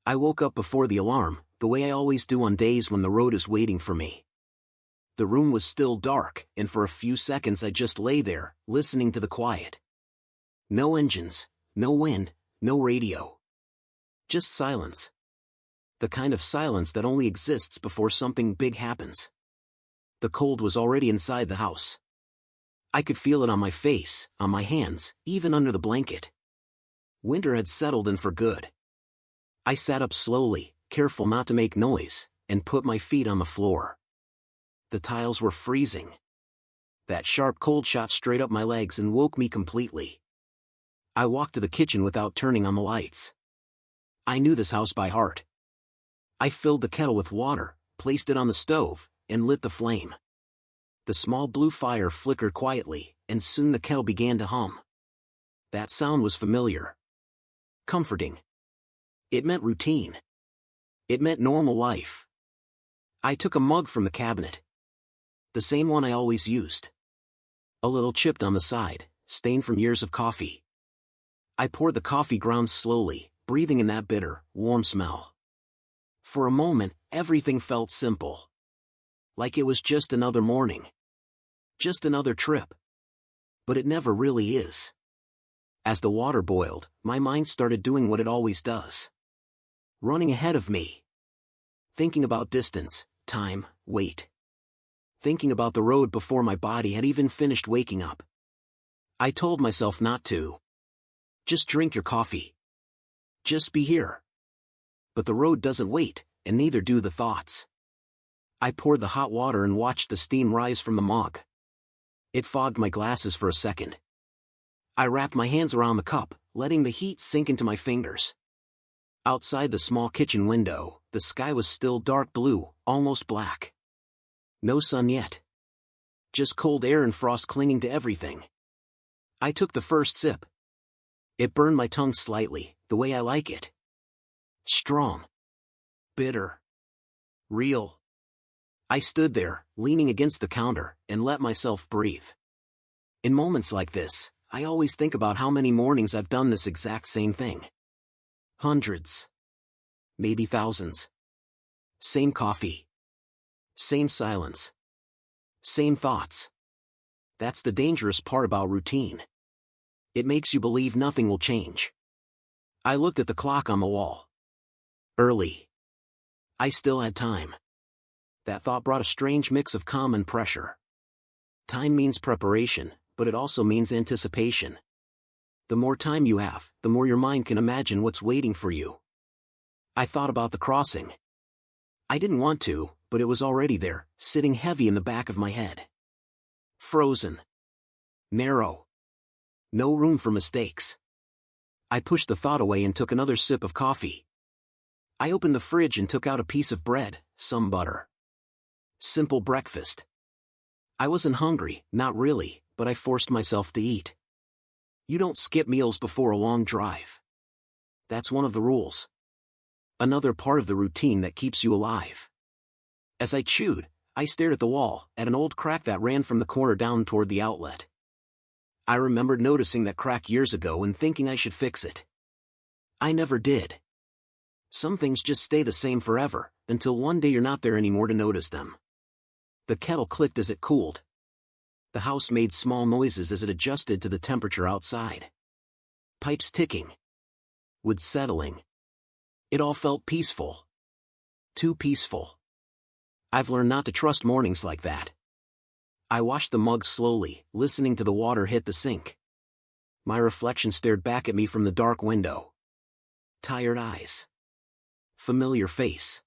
I woke up before the alarm, the way I always do on days when the road is waiting for me. The room was still dark, and for a few seconds I just lay there, listening to the quiet. No engines, no wind, no radio. Just silence. The kind of silence that only exists before something big happens. The cold was already inside the house. I could feel it on my face, on my hands, even under the blanket. Winter had settled in for good. I sat up slowly, careful not to make noise, and put my feet on the floor. The tiles were freezing. That sharp cold shot straight up my legs and woke me completely. I walked to the kitchen without turning on the lights. I knew this house by heart. I filled the kettle with water, placed it on the stove, and lit the flame. The small blue fire flickered quietly, and soon the kettle began to hum. That sound was familiar. Comforting. It meant routine. It meant normal life. I took a mug from the cabinet. The same one I always used. A little chipped on the side, stained from years of coffee. I poured the coffee grounds slowly, breathing in that bitter, warm smell. For a moment, everything felt simple. Like it was just another morning. Just another trip. But it never really is. As the water boiled, my mind started doing what it always does. Running ahead of me. Thinking about distance, time, weight. Thinking about the road before my body had even finished waking up. I told myself not to. Just drink your coffee. Just be here. But the road doesn't wait, and neither do the thoughts. I poured the hot water and watched the steam rise from the mug. It fogged my glasses for a second. I wrapped my hands around the cup, letting the heat sink into my fingers. Outside the small kitchen window, the sky was still dark blue, almost black. No sun yet. Just cold air and frost clinging to everything. I took the first sip. It burned my tongue slightly, the way I like it. Strong. Bitter. Real. I stood there, leaning against the counter, and let myself breathe. In moments like this, I always think about how many mornings I've done this exact same thing. Hundreds. Maybe thousands. Same coffee. Same silence. Same thoughts. That's the dangerous part about routine. It makes you believe nothing will change. I looked at the clock on the wall. Early. I still had time. That thought brought a strange mix of calm and pressure. Time means preparation, but it also means anticipation. The more time you have, the more your mind can imagine what's waiting for you. I thought about the crossing. I didn't want to, but it was already there, sitting heavy in the back of my head. Frozen. Narrow. No room for mistakes. I pushed the thought away and took another sip of coffee. I opened the fridge and took out a piece of bread, some butter. Simple breakfast. I wasn't hungry, not really, but I forced myself to eat. You don't skip meals before a long drive. That's one of the rules. Another part of the routine that keeps you alive. As I chewed, I stared at the wall, at an old crack that ran from the corner down toward the outlet. I remembered noticing that crack years ago and thinking I should fix it. I never did. Some things just stay the same forever, until one day you're not there anymore to notice them. The kettle clicked as it cooled. The house made small noises as it adjusted to the temperature outside. Pipes ticking. Wood settling. It all felt peaceful. Too peaceful. I've learned not to trust mornings like that. I washed the mug slowly, listening to the water hit the sink. My reflection stared back at me from the dark window. Tired eyes. Familiar face.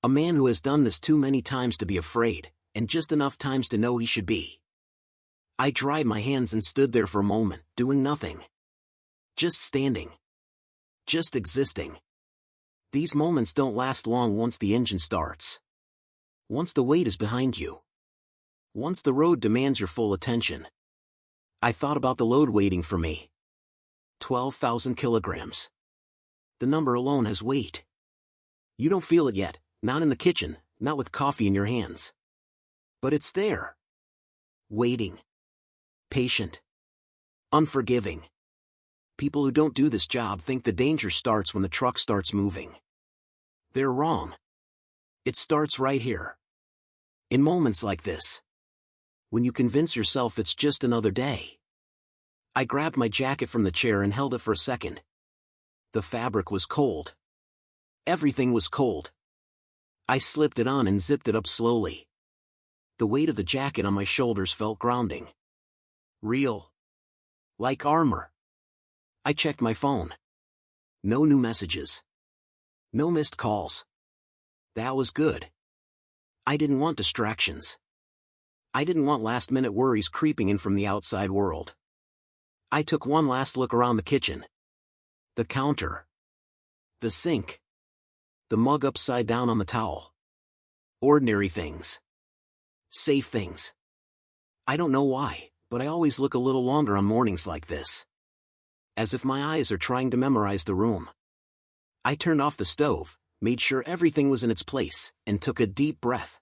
A man who has done this too many times to be afraid, and just enough times to know he should be. I dried my hands and stood there for a moment, doing nothing. Just standing. Just existing. These moments don't last long once the engine starts. Once the weight is behind you. Once the road demands your full attention. I thought about the load waiting for me. 12,000 kilograms. The number alone has weight. You don't feel it yet, not in the kitchen, not with coffee in your hands. But it's there. Waiting. Patient. Unforgiving. People who don't do this job think the danger starts when the truck starts moving. They're wrong. It starts right here. In moments like this. When you convince yourself it's just another day. I grabbed my jacket from the chair and held it for a second. The fabric was cold. Everything was cold. I slipped it on and zipped it up slowly. The weight of the jacket on my shoulders felt grounding. Real. Like armor. I checked my phone. No new messages. No missed calls. That was good. I didn't want distractions. I didn't want last-minute worries creeping in from the outside world. I took one last look around the kitchen. The counter. The sink. The mug upside down on the towel. Ordinary things. Safe things. I don't know why, but I always look a little longer on mornings like this. As if my eyes are trying to memorize the room. I turned off the stove, made sure everything was in its place, and took a deep breath.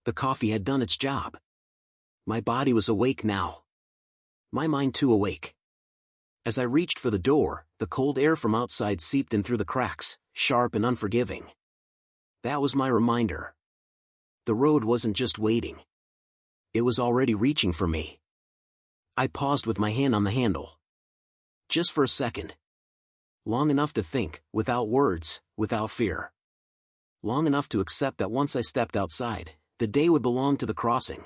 The coffee had done its job. My body was awake now. My mind too awake. As I reached for the door, the cold air from outside seeped in through the cracks, sharp and unforgiving. That was my reminder. The road wasn't just waiting. It was already reaching for me. I paused with my hand on the handle. Just for a second. Long enough to think, without words, without fear. Long enough to accept that once I stepped outside, the day would belong to the crossing.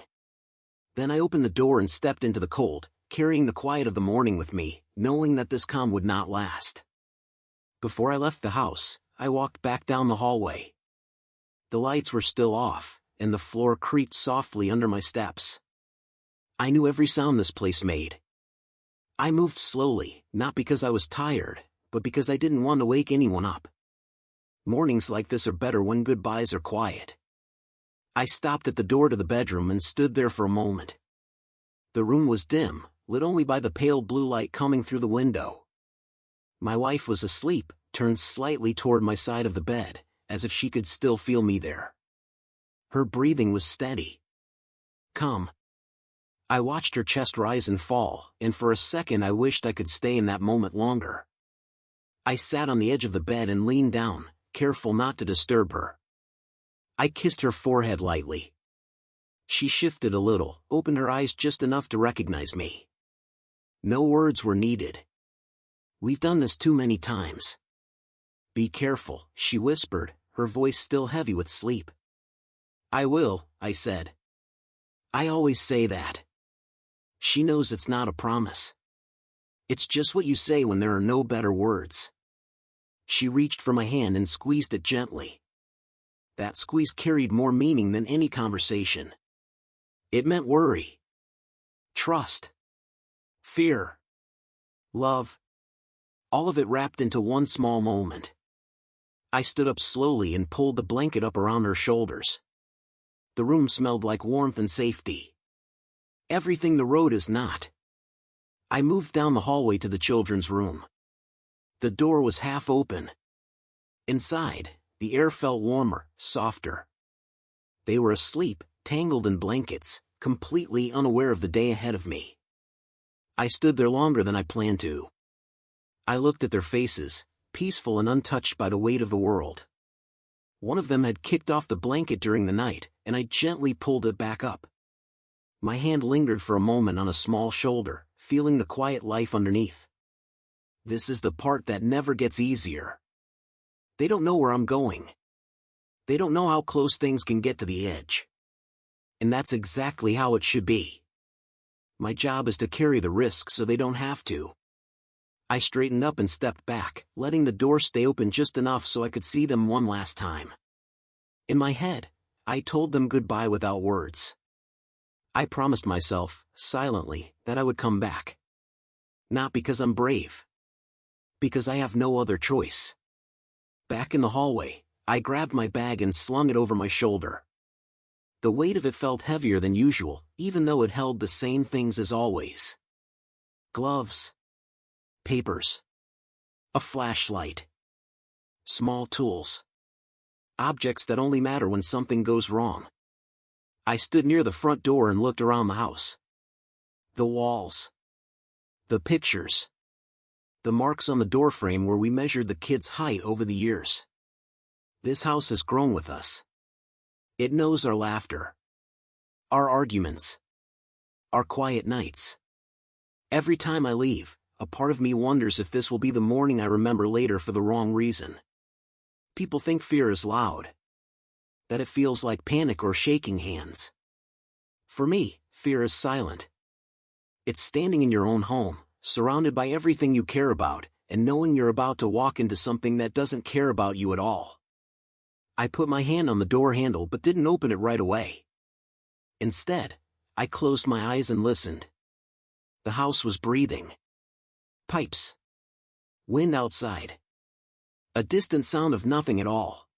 Then I opened the door and stepped into the cold, carrying the quiet of the morning with me, knowing that this calm would not last. Before I left the house, I walked back down the hallway. The lights were still off, and the floor creaked softly under my steps. I knew every sound this place made. I moved slowly, not because I was tired, but because I didn't want to wake anyone up. Mornings like this are better when goodbyes are quiet. I stopped at the door to the bedroom and stood there for a moment. The room was dim, lit only by the pale blue light coming through the window. My wife was asleep, turned slightly toward my side of the bed, as if she could still feel me there. Her breathing was steady. Calm. I watched her chest rise and fall, and for a second I wished I could stay in that moment longer. I sat on the edge of the bed and leaned down, careful not to disturb her. I kissed her forehead lightly. She shifted a little, opened her eyes just enough to recognize me. No words were needed. We've done this too many times. Be careful, she whispered, her voice still heavy with sleep. I will, I said. I always say that. She knows it's not a promise. It's just what you say when there are no better words. She reached for my hand and squeezed it gently. That squeeze carried more meaning than any conversation. It meant worry. Trust. Fear. Love. All of it wrapped into one small moment. I stood up slowly and pulled the blanket up around her shoulders. The room smelled like warmth and safety. Everything the road is not. I moved down the hallway to the children's room. The door was half open. Inside, the air felt warmer, softer. They were asleep, tangled in blankets, completely unaware of the day ahead of me. I stood there longer than I planned to. I looked at their faces, peaceful and untouched by the weight of the world. One of them had kicked off the blanket during the night, and I gently pulled it back up. My hand lingered for a moment on a small shoulder, feeling the quiet life underneath. This is the part that never gets easier. They don't know where I'm going. They don't know how close things can get to the edge. And that's exactly how it should be. My job is to carry the risk so they don't have to. I straightened up and stepped back, letting the door stay open just enough so I could see them one last time. In my head, I told them goodbye without words. I promised myself, silently, that I would come back. Not because I'm brave. Because I have no other choice. Back in the hallway, I grabbed my bag and slung it over my shoulder. The weight of it felt heavier than usual, even though it held the same things as always. Gloves. Papers. A flashlight. Small tools. Objects that only matter when something goes wrong. I stood near the front door and looked around the house. The walls. The pictures. The marks on the doorframe where we measured the kids' height over the years. This house has grown with us. It knows our laughter, our arguments, our quiet nights. Every time I leave, a part of me wonders if this will be the morning I remember later for the wrong reason. People think fear is loud, that it feels like panic or shaking hands. For me, fear is silent. It's standing in your own home, surrounded by everything you care about, and knowing you're about to walk into something that doesn't care about you at all. I put my hand on the door handle but didn't open it right away. Instead, I closed my eyes and listened. The house was breathing. Pipes. Wind outside. A distant sound of nothing at all.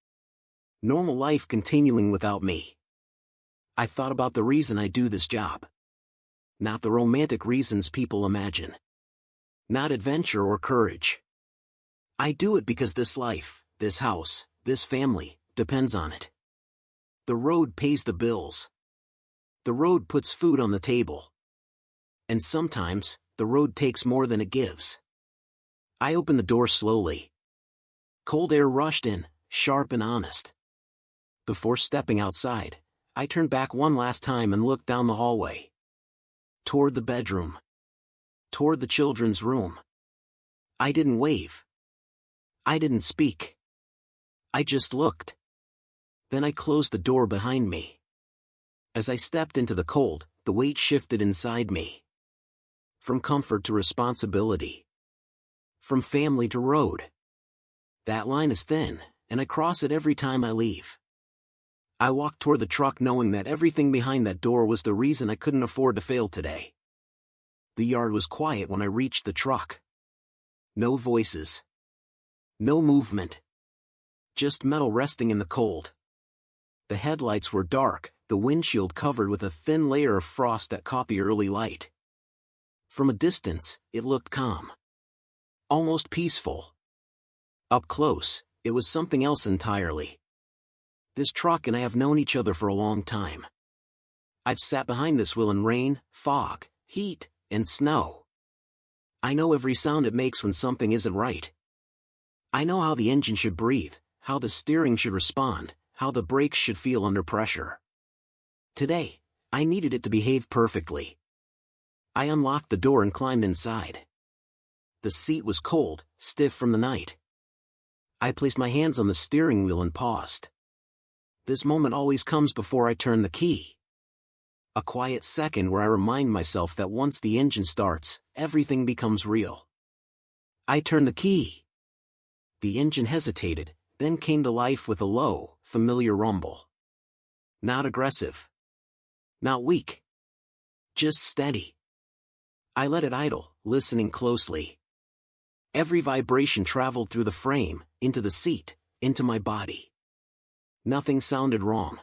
Normal life continuing without me. I thought about the reason I do this job. Not the romantic reasons people imagine. Not adventure or courage. I do it because this life, this house, this family, depends on it. The road pays the bills. The road puts food on the table. And sometimes, the road takes more than it gives. I opened the door slowly. Cold air rushed in, sharp and honest. Before stepping outside, I turned back one last time and looked down the hallway. Toward the bedroom. Toward the children's room. I didn't wave. I didn't speak. I just looked. Then I closed the door behind me. As I stepped into the cold, the weight shifted inside me. From comfort to responsibility. From family to road. That line is thin, and I cross it every time I leave. I walked toward the truck knowing that everything behind that door was the reason I couldn't afford to fail today. The yard was quiet when I reached the truck. No voices. No movement. Just metal resting in the cold. The headlights were dark, the windshield covered with a thin layer of frost that caught the early light. From a distance, it looked calm. Almost peaceful. Up close, it was something else entirely. This truck and I have known each other for a long time. I've sat behind this wheel in rain, fog, heat, and snow. I know every sound it makes when something isn't right. I know how the engine should breathe, how the steering should respond, how the brakes should feel under pressure. Today, I needed it to behave perfectly. I unlocked the door and climbed inside. The seat was cold, stiff from the night. I placed my hands on the steering wheel and paused. This moment always comes before I turn the key. A quiet second where I remind myself that once the engine starts, everything becomes real. I turned the key. The engine hesitated, then came to life with a low, familiar rumble. Not aggressive. Not weak. Just steady. I let it idle, listening closely. Every vibration traveled through the frame, into the seat, into my body. Nothing sounded wrong.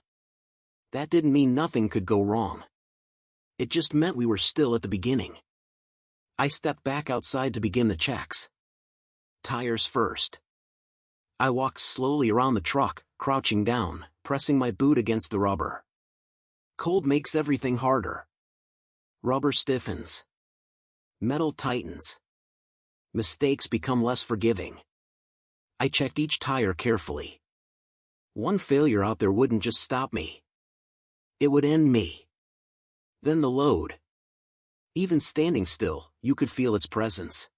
That didn't mean nothing could go wrong. It just meant we were still at the beginning. I stepped back outside to begin the checks. Tires first. I walked slowly around the truck, crouching down, pressing my boot against the rubber. Cold makes everything harder. Rubber stiffens. Metal tightens. Mistakes become less forgiving. I checked each tire carefully. One failure out there wouldn't just stop me. It would end me. Then the load. Even standing still, you could feel its presence.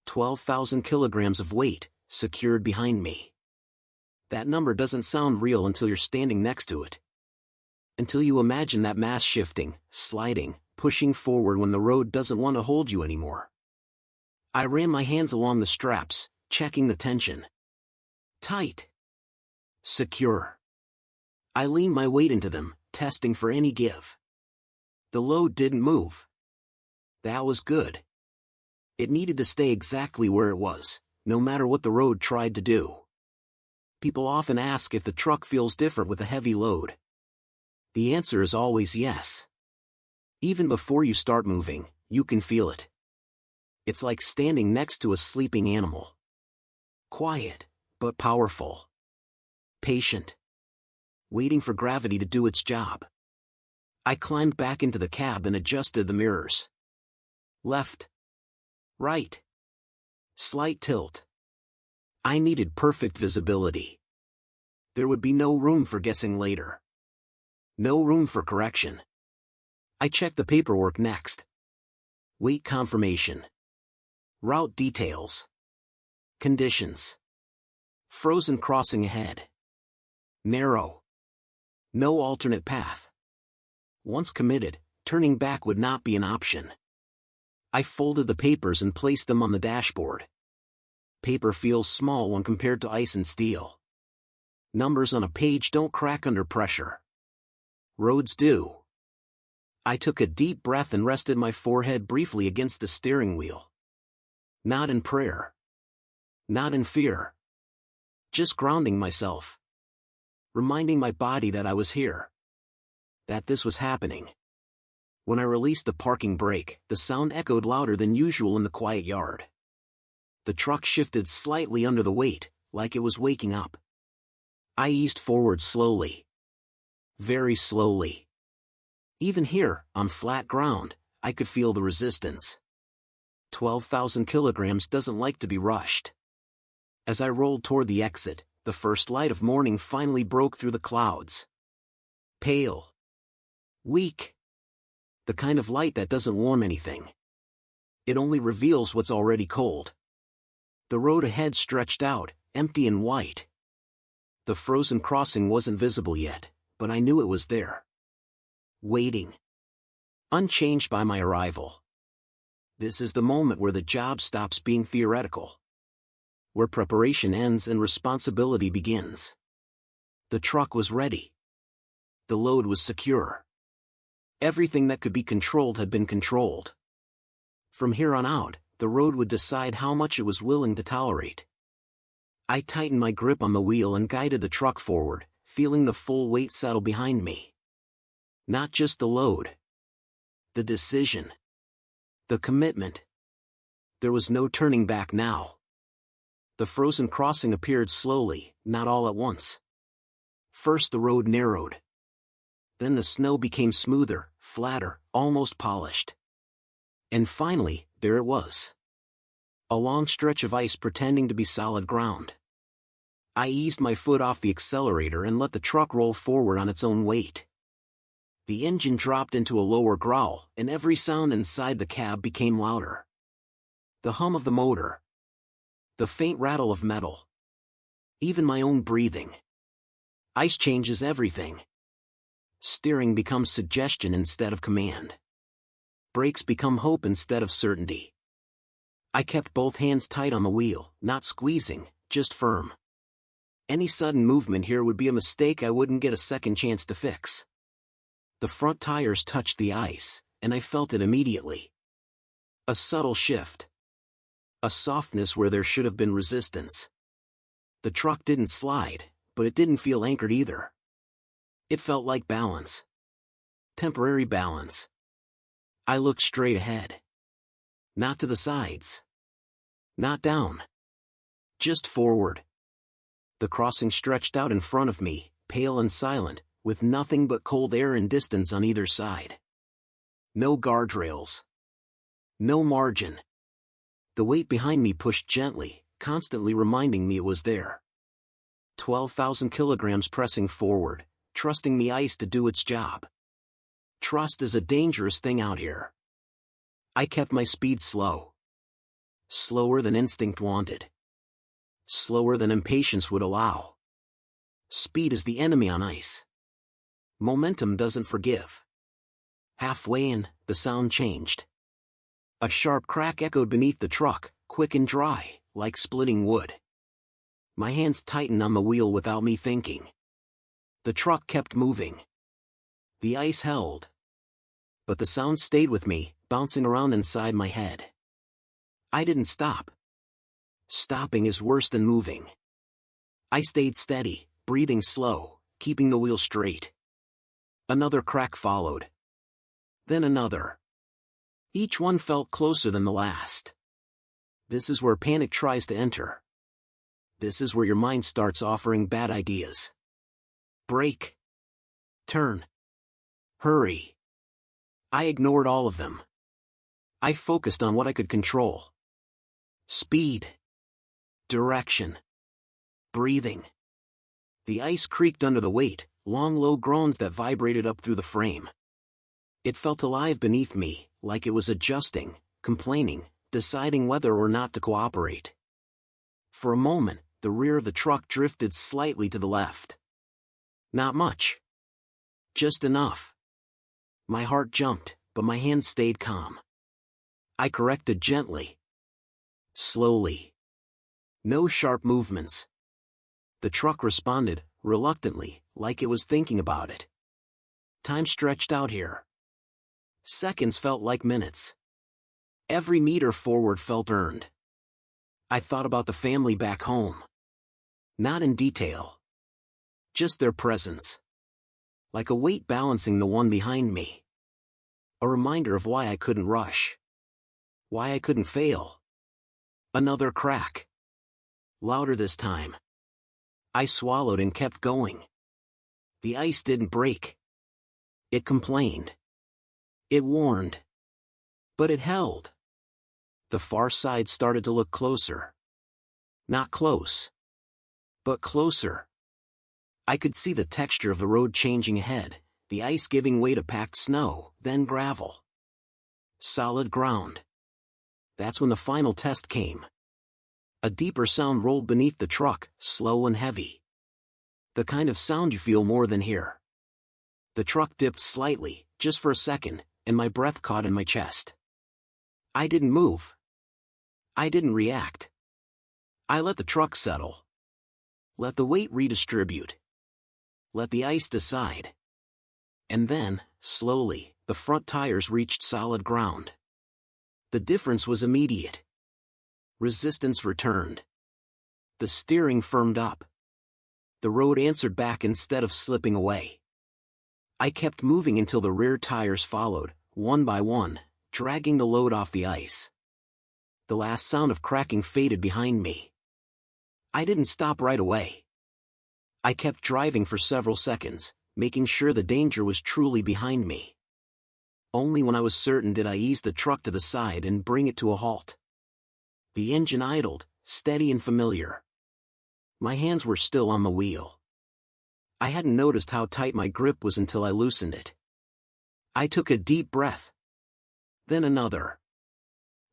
12,000 kilograms of weight, secured behind me. That number doesn't sound real until you're standing next to it. Until you imagine that mass shifting, sliding, pushing forward when the road doesn't want to hold you anymore. I ran my hands along the straps, checking the tension. Tight. Secure. I leaned my weight into them, testing for any give. The load didn't move. That was good. It needed to stay exactly where it was, no matter what the road tried to do. People often ask if the truck feels different with a heavy load. The answer is always yes. Even before you start moving, you can feel it. It's like standing next to a sleeping animal. Quiet, but powerful. Patient. Waiting for gravity to do its job. I climbed back into the cab and adjusted the mirrors. Left. Right. Slight tilt. I needed perfect visibility. There would be no room for guessing later. No room for correction. I checked the paperwork next. Weight confirmation. Route details. Conditions. Frozen crossing ahead. Narrow. No alternate path. Once committed, turning back would not be an option. I folded the papers and placed them on the dashboard. Paper feels small when compared to ice and steel. Numbers on a page don't crack under pressure. Roads do. I took a deep breath and rested my forehead briefly against the steering wheel. Not in prayer. Not in fear. Just grounding myself. Reminding my body that I was here. That this was happening. When I released the parking brake, the sound echoed louder than usual in the quiet yard. The truck shifted slightly under the weight, like it was waking up. I eased forward slowly. Very slowly. Even here, on flat ground, I could feel the resistance. 12,000 kilograms doesn't like to be rushed. As I rolled toward the exit, the first light of morning finally broke through the clouds. Pale. Weak. The kind of light that doesn't warm anything. It only reveals what's already cold. The road ahead stretched out, empty and white. The frozen crossing wasn't visible yet, but I knew it was there. Waiting. Unchanged by my arrival. This is the moment where the job stops being theoretical. Where preparation ends and responsibility begins. The truck was ready. The load was secure. Everything that could be controlled had been controlled. From here on out, the road would decide how much it was willing to tolerate. I tightened my grip on the wheel and guided the truck forward, feeling the full weight settle behind me. Not just the load. The decision. The commitment. There was no turning back now. The frozen crossing appeared slowly, not all at once. First the road narrowed. Then the snow became smoother, flatter, almost polished. And finally, there it was. A long stretch of ice pretending to be solid ground. I eased my foot off the accelerator and let the truck roll forward on its own weight. The engine dropped into a lower growl, and every sound inside the cab became louder. The hum of the motor. The faint rattle of metal. Even my own breathing. Ice changes everything. Steering becomes suggestion instead of command. Brakes become hope instead of certainty. I kept both hands tight on the wheel, not squeezing, just firm. Any sudden movement here would be a mistake I wouldn't get a second chance to fix. The front tires touched the ice, and I felt it immediately. A subtle shift. A softness where there should have been resistance. The truck didn't slide, but it didn't feel anchored either. It felt like balance. Temporary balance. I looked straight ahead. Not to the sides. Not down. Just forward. The crossing stretched out in front of me, pale and silent, with nothing but cold air and distance on either side. No guardrails. No margin. The weight behind me pushed gently, constantly reminding me it was there. 12,000 kilograms pressing forward, trusting the ice to do its job. Trust is a dangerous thing out here. I kept my speed slow. Slower than instinct wanted. Slower than impatience would allow. Speed is the enemy on ice. Momentum doesn't forgive. Halfway in, the sound changed. A sharp crack echoed beneath the truck, quick and dry, like splitting wood. My hands tightened on the wheel without me thinking. The truck kept moving. The ice held. But the sound stayed with me, bouncing around inside my head. I didn't stop. Stopping is worse than moving. I stayed steady, breathing slow, keeping the wheel straight. Another crack followed. Then another. Each one felt closer than the last. This is where panic tries to enter. This is where your mind starts offering bad ideas. Brake. Turn. Hurry. I ignored all of them. I focused on what I could control. Speed. Direction. Breathing. The ice creaked under the weight, long low groans that vibrated up through the frame. It felt alive beneath me, like it was adjusting, complaining, deciding whether or not to cooperate. For a moment, the rear of the truck drifted slightly to the left. Not much. Just enough. My heart jumped, but my hand stayed calm. I corrected gently. Slowly. No sharp movements. The truck responded, reluctantly, like it was thinking about it. Time stretched out here. Seconds felt like minutes. Every meter forward felt earned. I thought about the family back home. Not in detail. Just their presence. Like a weight balancing the one behind me. A reminder of why I couldn't rush. Why I couldn't fail. Another crack. Louder this time. I swallowed and kept going. The ice didn't break. It complained. It warned. But it held. The far side started to look closer. Not close. But closer. I could see the texture of the road changing ahead, the ice giving way to packed snow, then gravel. Solid ground. That's when the final test came. A deeper sound rolled beneath the truck, slow and heavy. The kind of sound you feel more than hear. The truck dipped slightly, just for a second, and my breath caught in my chest. I didn't move. I didn't react. I let the truck settle. Let the weight redistribute. Let the ice decide. And then, slowly, the front tires reached solid ground. The difference was immediate. Resistance returned. The steering firmed up. The road answered back instead of slipping away. I kept moving until the rear tires followed, one by one, dragging the load off the ice. The last sound of cracking faded behind me. I didn't stop right away. I kept driving for several seconds, making sure the danger was truly behind me. Only when I was certain did I ease the truck to the side and bring it to a halt. The engine idled, steady and familiar. My hands were still on the wheel. I hadn't noticed how tight my grip was until I loosened it. I took a deep breath. Then another.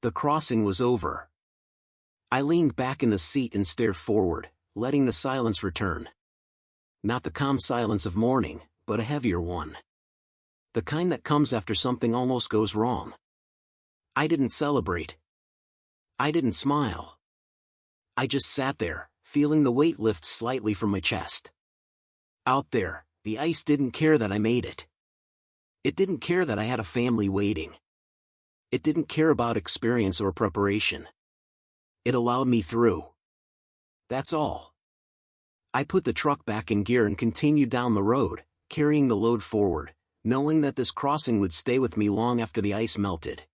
The crossing was over. I leaned back in the seat and stared forward, letting the silence return. Not the calm silence of morning, but a heavier one. The kind that comes after something almost goes wrong. I didn't celebrate. I didn't smile. I just sat there, feeling the weight lift slightly from my chest. Out there, the ice didn't care that I made it. It didn't care that I had a family waiting. It didn't care about experience or preparation. It allowed me through. That's all. I put the truck back in gear and continued down the road, carrying the load forward, knowing that this crossing would stay with me long after the ice melted.